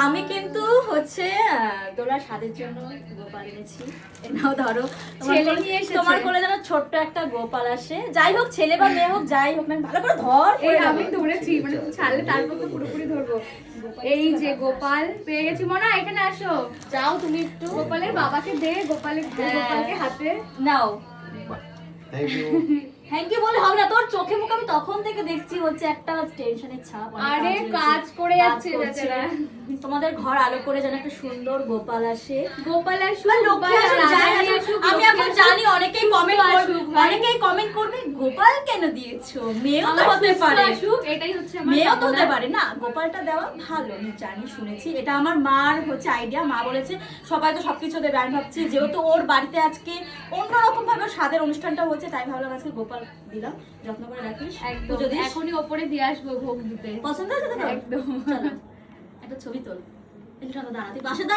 আমি কিন্তু হচ্ছে তোরা স্বাদের জন্য গোপাল এনেছি। নাও ধরো, ছেলে নিয়ে এসেছে। তোমার কোলে যেন ছোট্ট একটা গোপাল আসে, যাই হোক ছেলে বা মেয়ে হোক যাই হোক না, ভালো করে ধর। এই আমি ধরেছি, মানে ছাড়লে তারপর তো পুরোপুরি ধরবো। এই যে গোপাল পেয়ে গেছি, মনা এখানে আসো। যাও তুমি একটু গোপালের বাবাকে দে, গোপালকে হাতে নাও। Thank you. থ্যাংক ইউ বলে হবে না, তোর চোখে মুখে আমি তখন থেকে দেখছি হচ্ছে একটা টেনশনের ছাপ। অনেক আরে হয়েছে, কাজ করে যাচ্ছে কাজ করছে। বেচারা। তোমাদের ঘর আলো করে যেন একটা সুন্দর গোপাল আসে। গোপাল আসুক, আর লক্ষ্মী আসুক, যাই আসুক। আমি এখন জানি অনেকেই কমেন্ট করবে, অনেকেই কমেন্ট করবে গোপাল কেন দিয়েছো, মেয়েও তো হতে পারে। এটাই হচ্ছে আমার মেয়েও তো ভাবনা। হতে পারে না, গোপালটা দেওয়া ভালো। আমি জানি, শুনেছি, এটা আমার মার হচ্ছে আইডিয়া। মা বলেছে সবাই তো সবকিছু দেবে, আমি ভাবছি যেহেতু ওর বাড়িতে আজকে অন্যরকম ভাবে স্বাদের অনুষ্ঠানটা হচ্ছে, তাই ভাবলাম আজকে গোপাল দিলাম। যত্ন করে রাখিস, একদম যদি এখনই ওপরে দিয়ে আসবো ভোগ দিতে। পছন্দ হয়েছে তো? একদম। চলো একটা ছবি তোল। এখানে দাঁড়াতে পাশে